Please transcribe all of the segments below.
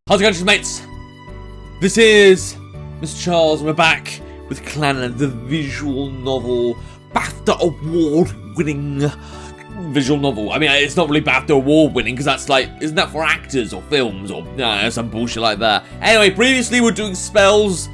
How's it going, mates? This is Mrjacharles, and we're back with Clannad, the visual novel, BAFTA award-winning visual novel. I mean, it's not really BAFTA award-winning, because that's like, isn't that for actors or films or some bullshit like that? Anyway, previously we're doing spells.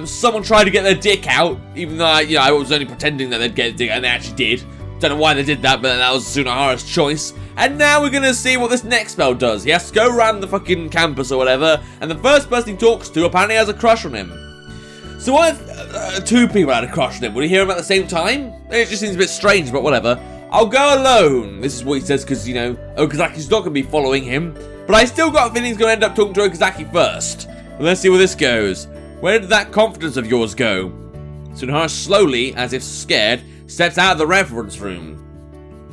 Someone tried to get their dick out, even though I was only pretending that they'd get a dick, and they actually did. Don't know why they did that, but that was Mrjacharles' choice. And now we're gonna see what this next spell does. He has to go around the fucking campus or whatever, and the first person he talks to apparently has a crush on him. So what if two people had a crush on him? Would he hear him at the same time? It just seems a bit strange, but whatever. I'll go alone. This is what he says because, Okazaki's not gonna be following him. But I still got a feeling he's gonna end up talking to Okazaki first. Well, let's see where this goes. Where did that confidence of yours go? Mrjacharles slowly, as if scared, steps out of the reference room.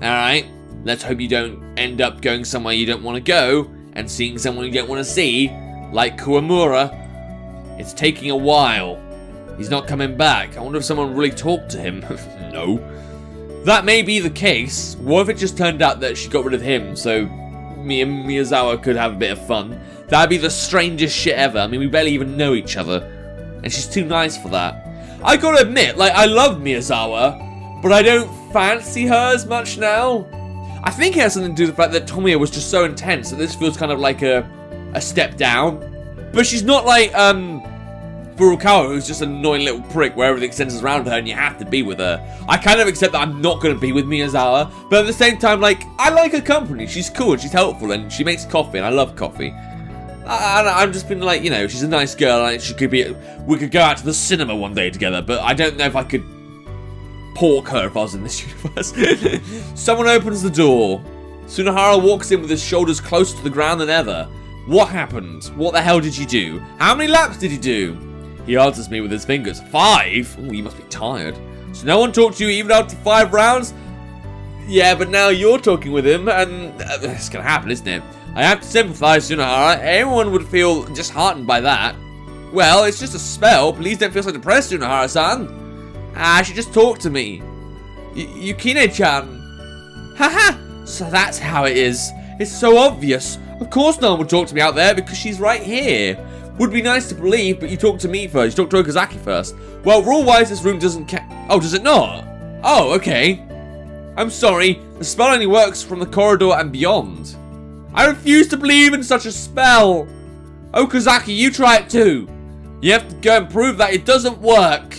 Alright. Let's hope you don't end up going somewhere you don't want to go and seeing someone you don't want to see, like Kuwamura. It's taking a while. He's not coming back. I wonder if someone really talked to him. No. That may be the case. What if it just turned out that she got rid of him so me and Miyazawa could have a bit of fun? That'd be the strangest shit ever. I mean, we barely even know each other. And she's too nice for that. I gotta admit, I love Miyazawa, but I don't fancy her as much now. I think it has something to do with the fact that Tomoya was just so intense that this feels kind of like a step down. But she's not like Furukawa, who's just an annoying little prick where everything centers around her and you have to be with her. I kind of accept that I'm not going to be with Miyazawa, but at the same time, I like her company. She's cool and she's helpful and she makes coffee and I love coffee. I'm just been like, she's a nice girl and she could be. We could go out to the cinema one day together, but I don't know if I could pork her if I was in this universe. Someone opens the door. Mrjacharles walks in with his shoulders closer to the ground than ever. What happened? What the hell did you do? How many laps did you do? He answers me with his fingers. 5? Ooh, you must be tired. So no one talked to you even after 5 rounds? Yeah, but now you're talking with him, and it's gonna happen, isn't it? I have to sympathize, Mrjacharles. Everyone would feel disheartened by that. Well, it's just a spell. Please don't feel so depressed, Mrjacharles-san. She just talked to me. Yukine-chan. Haha! So that's how it is. It's so obvious. Of course no one would talk to me out there because she's right here. Would be nice to believe, but you talked to me first. You talked to Okazaki first. Well, rule-wise, this room doesn't count. Oh, does it not? Oh, okay. I'm sorry. The spell only works from the corridor and beyond. I refuse to believe in such a spell. Okazaki, you try it too. You have to go and prove that it doesn't work.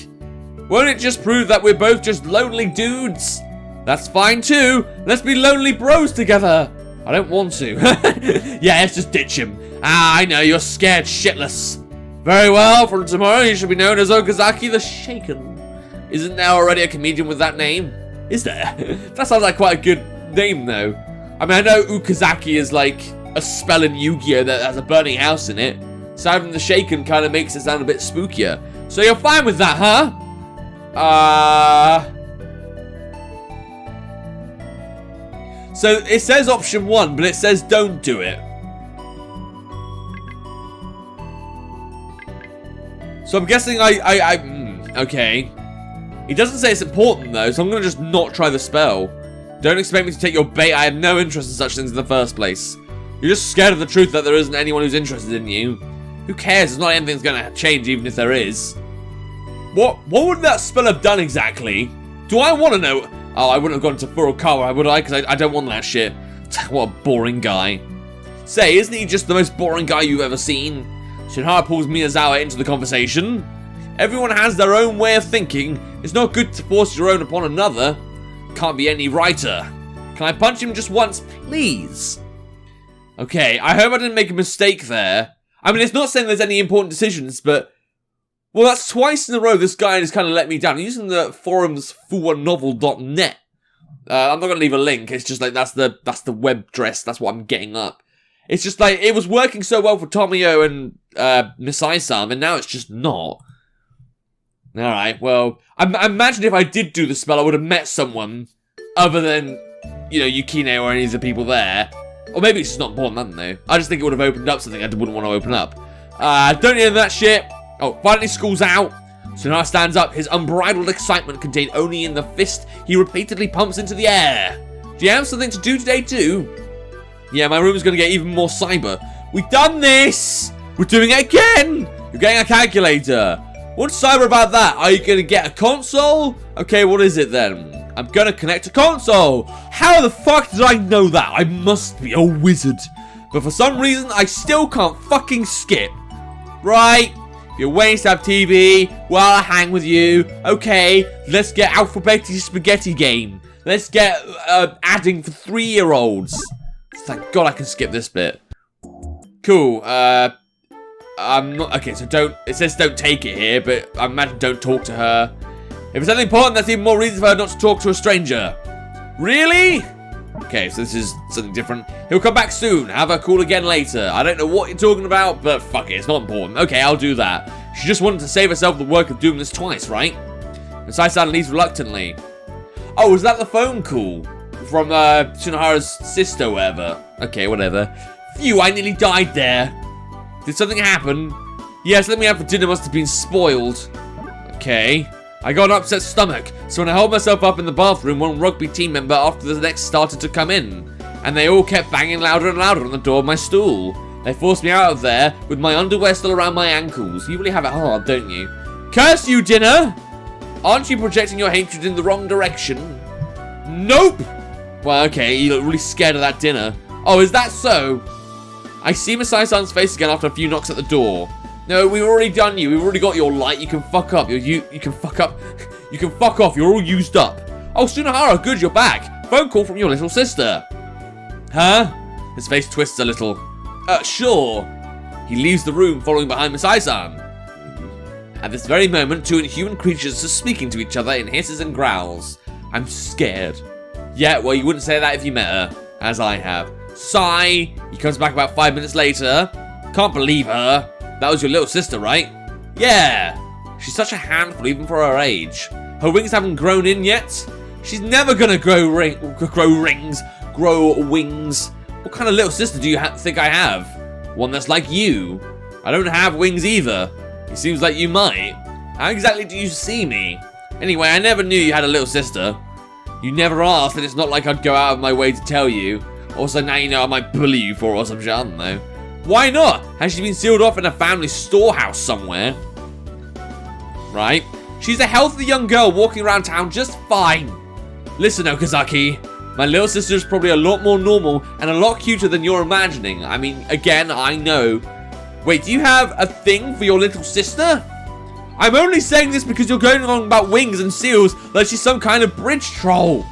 Won't it just prove that we're both just lonely dudes? That's fine too. Let's be lonely bros together. I don't want to. Yeah, let's just ditch him. I know, you're scared shitless. Very well, from tomorrow you should be known as Okazaki the Shaken. Isn't there already a comedian with that name? Is there? That sounds like quite a good name though. I mean, I know Okazaki is like a spell in Yu-Gi-Oh! That has a burning house in it. So having the Shaken kind of makes it sound a bit spookier. So you're fine with that, huh? So it says option 1, but it says don't do it. So I'm guessing okay. He doesn't say it's important though, so I'm gonna just not try the spell. Don't expect me to take your bait. I have no interest in such things in the first place. You're just scared of the truth that there isn't anyone who's interested in you. Who cares? It's not anything's gonna change even if there is. What would that spell have done exactly? Do I want to know? Oh, I wouldn't have gone to Furukawa, would I? Because I don't want that shit. What a boring guy. Say, isn't he just the most boring guy you've ever seen? Mrjacharles pulls Miyazawa into the conversation. Everyone has their own way of thinking. It's not good to force your own upon another. Can't be any righter. Can I punch him just once, please? Okay, I hope I didn't make a mistake there. I mean, it's not saying there's any important decisions, but... Well, that's twice in a row this guy has kind of let me down. I'm using the forums fuwanovel.net. I'm not going to leave a link. It's just like, that's the web address. That's what I'm getting up. It's just like, it was working so well for Tomoyo and Misai-san, and now it's just not. Alright, well, I imagine if I did do the spell, I would have met someone other than, Yukine or any of the people there. Or maybe it's just not important, I don't know. I just think it would have opened up something I wouldn't want to open up. Don't need that shit. Oh, finally school's out. Mrjacharles stands up, his unbridled excitement contained only in the fist he repeatedly pumps into the air. Do you have something to do today too? Yeah, my room is going to get even more cyber. We've done this! We're doing it again! You're getting a calculator. What's cyber about that? Are you gonna get a console? Okay, what is it then? I'm gonna connect a console. How the fuck did I know that? I must be a wizard. But for some reason, I still can't fucking skip. Right? If you're waiting to have TV, well, I'll hang with you. Okay, let's get alphabetic spaghetti game. Let's get adding for 3-year-olds. Thank God I can skip this bit. Cool, I'm not, okay, so don't, it says don't take it here, but I imagine don't talk to her. If it's something important, that's even more reason for her not to talk to a stranger. Really? Okay, so this is something different. He'll come back soon, have her call again later. I don't know what you're talking about, but fuck it, it's not important. Okay, I'll do that. She just wanted to save herself the work of doing this twice, right? And Sai-san leaves reluctantly. Oh, was that the phone call? From, Tsunohara's sister or whatever. Okay, whatever. Phew, I nearly died there. Did something happen? Yes, let me out for dinner must have been spoiled. Okay. I got an upset stomach, so when I held myself up in the bathroom, one rugby team member after the next started to come in. And they all kept banging louder and louder on the door of my stool. They forced me out of there with my underwear still around my ankles. You really have it hard, don't you? Curse you, dinner! Aren't you projecting your hatred in the wrong direction? Nope! Well, okay, you look really scared of that dinner. Oh, is that so? I see Masai-san's face again after a few knocks at the door. No, we've already done you. We've already got your light. You can fuck up. You can fuck up. You can fuck off. You're all used up. Oh, Tsunohara, good, you're back. Phone call from your little sister. Huh? His face twists a little. Sure. He leaves the room, following behind Masai-san. At this very moment, two inhuman creatures are speaking to each other in hisses and growls. I'm scared. Yeah, well, you wouldn't say that if you met her, as I have. Sigh. He comes back about 5 minutes later. Can't believe her. That was your little sister, right? Yeah. She's such a handful even for her age. Her wings haven't grown in yet. She's never gonna grow wings. What kind of little sister do you think I have? One that's like you. I don't have wings either. It seems like you might. How exactly do you see me? Anyway, I never knew you had a little sister. You never asked, and it's not like I'd go out of my way to tell you. Also, now you know I might bully you for it or some shit, I don't know. Why not? Has she been sealed off in a family storehouse somewhere? Right? She's a healthy young girl walking around town just fine. Listen, Okazaki. My little sister is probably a lot more normal and a lot cuter than you're imagining. I mean, again, I know. Wait, do you have a thing for your little sister? I'm only saying this because you're going on about wings and seals like she's some kind of bridge troll.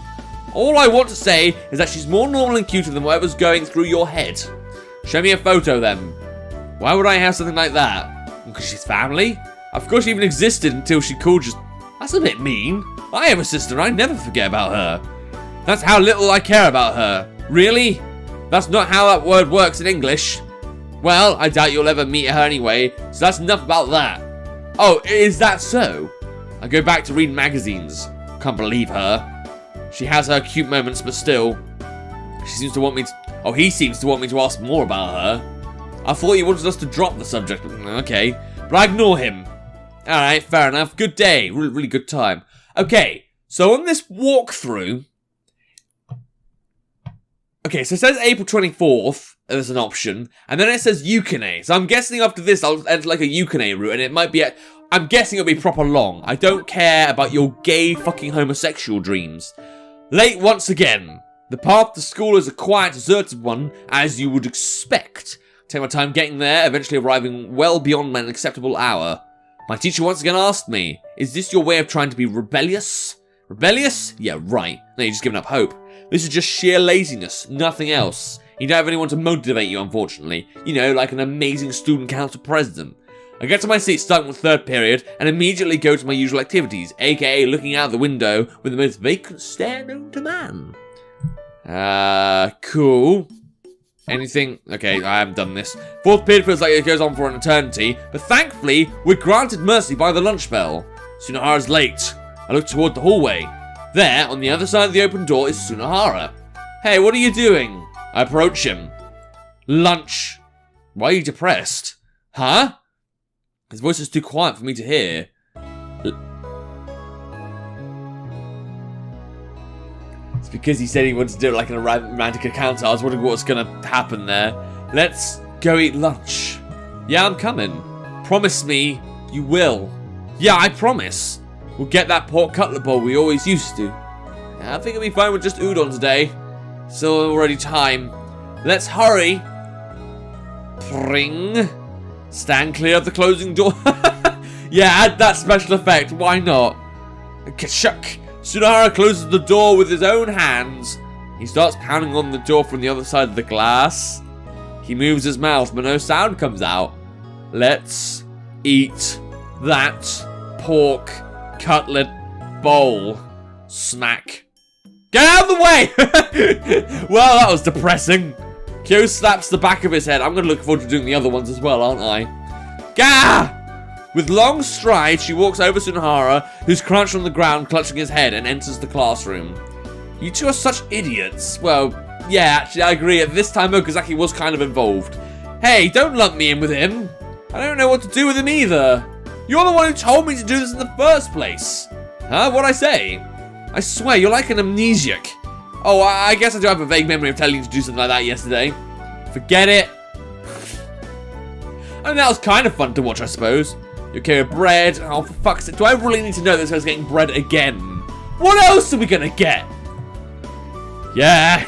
All I want to say is that she's more normal and cuter than whatever's going through your head. Show me a photo then. Why would I have something like that? Because she's family? Of course she even existed until she called just... That's a bit mean. I have a sister, I never forget about her. That's how little I care about her. Really? That's not how that word works in English. Well, I doubt you'll ever meet her anyway, so that's enough about that. Oh, is that so? I go back to reading magazines. Can't believe her. She has her cute moments, but still. She seems to want me to... Oh, he seems to want me to ask more about her. I thought he wanted us to drop the subject. Okay, but I ignore him. Alright, fair enough. Good day. Really, really good time. Okay, so on this walkthrough... Okay, so it says April 24th as an option, and then it says Yukine. So I'm guessing after this I'll enter like a Yukine route, and it might be... I'm guessing it'll be proper long. I don't care about your gay fucking homosexual dreams. Late once again. The path to school is a quiet, deserted one, as you would expect. Take my time getting there, eventually arriving well beyond an acceptable hour. My teacher once again asked me, is this your way of trying to be rebellious? Rebellious? Yeah, right. No, you're just giving up hope. This is just sheer laziness, nothing else. You don't have anyone to motivate you, unfortunately. You know, like an amazing student council president. I get to my seat starting with third period and immediately go to my usual activities, aka looking out the window with the most vacant stare known to man. Cool. Anything? Okay, I haven't done this. Fourth period feels like it goes on for an eternity, but thankfully, we're granted mercy by the lunch bell. Tsunohara's late. I look toward the hallway. There, on the other side of the open door, is Tsunohara. Hey, what are you doing? I approach him. Lunch. Why are you depressed? Huh? His voice is too quiet for me to hear. It's because he said he wanted to do it like in a romantic encounter. I was wondering what was going to happen there. Let's go eat lunch. Yeah, I'm coming. Promise me you will. Yeah, I promise. We'll get that pork cutlet bowl we always used to. I think it'll be fine with just udon today. Still already time. Let's hurry. Pring. Stand clear of the closing door. Yeah, add that special effect. Why not? Kashuk. Tsunohara closes the door with his own hands. He starts pounding on the door from the other side of the glass. He moves his mouth, but no sound comes out. Let's eat that pork cutlet bowl. Smack. Get out of the way! Well, that was depressing. Kyo slaps the back of his head. I'm going to look forward to doing the other ones as well, aren't I? Gah! With long strides, she walks over to Tsunohara, who's crouched on the ground, clutching his head, and enters the classroom. You two are such idiots. Well, yeah, actually, I agree. At this time, Okazaki was kind of involved. Hey, don't lump me in with him. I don't know what to do with him either. You're the one who told me to do this in the first place. Huh? What'd I say? I swear, you're like an amnesiac. Oh, I guess I do have a vague memory of telling you to do something like that yesterday. Forget it. I mean, that was kind of fun to watch, I suppose. You okay with bread? Oh, for fuck's sake. Do I really need to know this guy's getting bread again? What else are we gonna get? Yeah.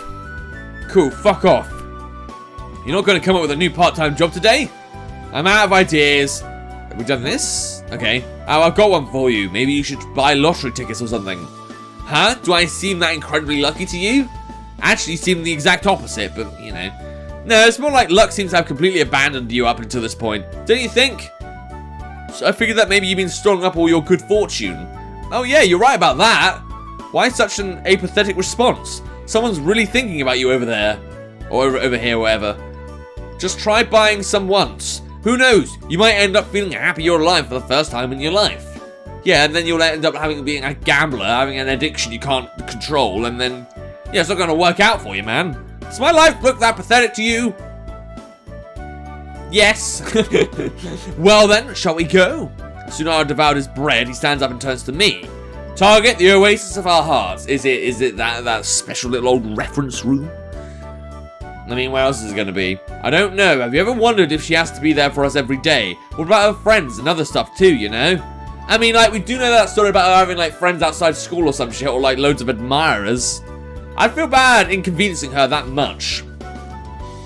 Cool, fuck off. You're not gonna come up with a new part-time job today? I'm out of ideas. Have we done this? Okay. Oh, I've got one for you. Maybe you should buy lottery tickets or something. Huh? Do I seem that incredibly lucky to you? Actually seem the exact opposite, but, you know. No, it's more like luck seems to have completely abandoned you up until this point. Don't you think? So I figured that maybe you've been storing up all your good fortune. Oh yeah, you're right about that. Why such an apathetic response? Someone's really thinking about you over there. Or over here, whatever. Just try buying some once. Who knows? You might end up feeling happy you're alive for the first time in your life. Yeah, and then you'll end up being a gambler, having an addiction you can't control, and then, yeah, it's not going to work out for you, man. Does my life look that pathetic to you? Yes. Well then, shall we go? Tsunohara devoured his bread. He stands up and turns to me. Target, the oasis of our hearts. Is it that special little old reference room? I mean, where else is it going to be? I don't know. Have you ever wondered if she has to be there for us every day? What about her friends and other stuff too, you know? I mean, like, we do know that story about her having, like, friends outside school or some shit, or, like, loads of admirers. I feel bad inconveniencing her that much.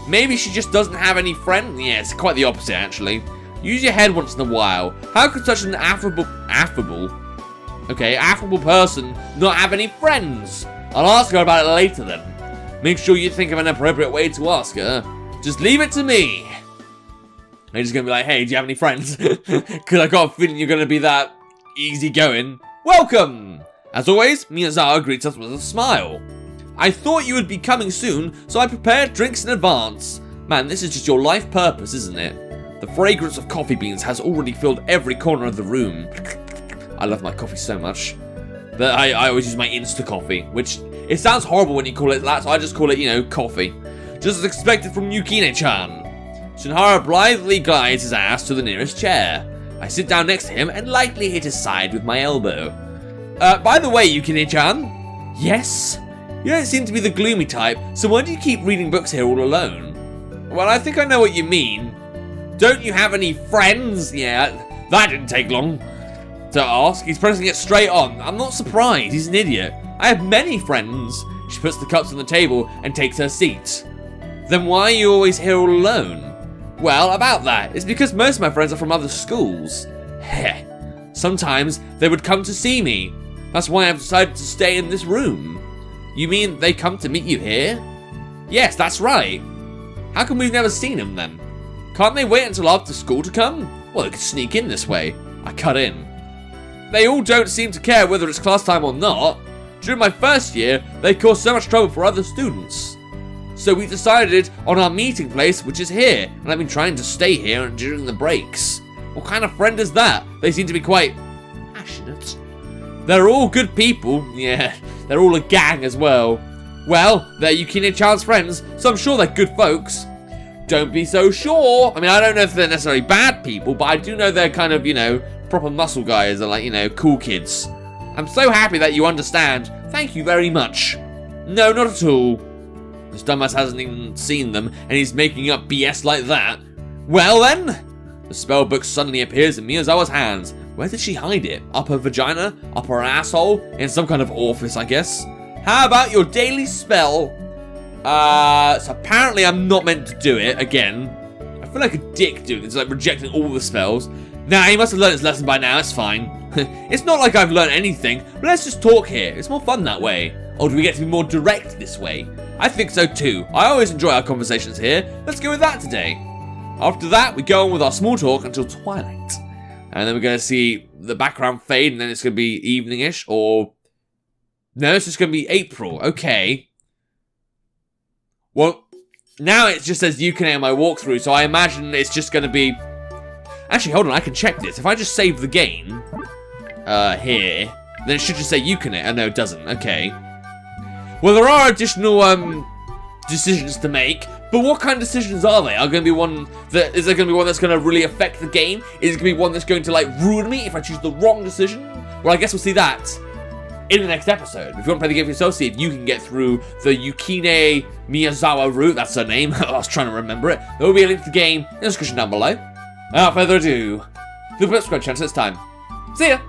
Maybe she just doesn't have any friends? Yeah, it's quite the opposite, actually. Use your head once in a while. How could such an affable person not have any friends? I'll ask her about it later, then. Make sure you think of an appropriate way to ask her. Just leave it to me. I'm just going to be like, hey, do you have any friends? Because I got a feeling you're going to be that easygoing. Welcome! As always, Miyazawa greets us with a smile. I thought you would be coming soon, so I prepared drinks in advance. Man, this is just your life purpose, isn't it? The fragrance of coffee beans has already filled every corner of the room. I love my coffee so much. But I always use my Insta-coffee, which, it sounds horrible when you call it that, so I just call it, you know, coffee. Just as expected from Yukine-chan. Tsunohara blithely glides his ass to the nearest chair. I sit down next to him and lightly hit his side with my elbow. By the way, Yukine-chan? Yes? You don't seem to be the gloomy type, so why do you keep reading books here all alone? Well, I think I know what you mean. Don't you have any friends? Yeah, that didn't take long to ask. He's pressing it straight on. I'm not surprised, he's an idiot. I have many friends. She puts the cups on the table and takes her seat. Then why are you always here all alone? Well, about that, it's because most of my friends are from other schools. Heh. Sometimes they would come to see me. That's why I've decided to stay in this room. You mean they come to meet you here? Yes, that's right. How come we've never seen them then? Can't they wait until after school to come? Well, they could sneak in this way. I cut in. They all don't seem to care whether it's class time or not. During my first year, they caused so much trouble for other students. So we decided on our meeting place, which is here, and I've been trying to stay here during the breaks. What kind of friend is that? They seem to be quite passionate. They're all good people. Yeah, they're all a gang as well. Well, they're Yukine-chan's friends, so I'm sure they're good folks. Don't be so sure. I mean, I don't know if they're necessarily bad people, but I do know they're kind of, you know, proper muscle guys. They're like, you know, cool kids. I'm so happy that you understand. Thank you very much. No, not at all. This dumbass hasn't even seen them, and he's making up BS like that. Well then, The spell book suddenly appears in Miyazawa's hands. Where did she hide it? Up her vagina? Up her asshole? In some kind of orifice, I guess. How about your daily spell? So apparently I'm not meant to do it again. I feel like a dick doing this, like rejecting all the spells. Nah, he must have learned his lesson by now, it's fine. It's not like I've learned anything, but let's just talk here. It's more fun that way. Or do we get to be more direct this way? I think so too. I always enjoy our conversations here. Let's go with that today. After that, we go on with our small talk until twilight. And then we're going to see the background fade, and then it's going to be evening-ish, or... No, it's just going to be April. Okay. Well, now it just says Yukine on my walkthrough, so I imagine it's just going to be... Actually, hold on, I can check this. If I just save the game, here, then it should just say Yukine. Oh, no, it doesn't. Okay. Well, there are additional, decisions to make, but what kind of decisions are they? Is there going to be one that's going to really affect the game? Is it going to be one that's going to, like, ruin me if I choose the wrong decision? Well, I guess we'll see that in the next episode. If you want to play the game for yourself, see if you can get through the Yukine Miyazawa route. That's her name. I was trying to remember it. There will be a link to the game in the description down below. Without further ado, the subscribe channel next time. See ya!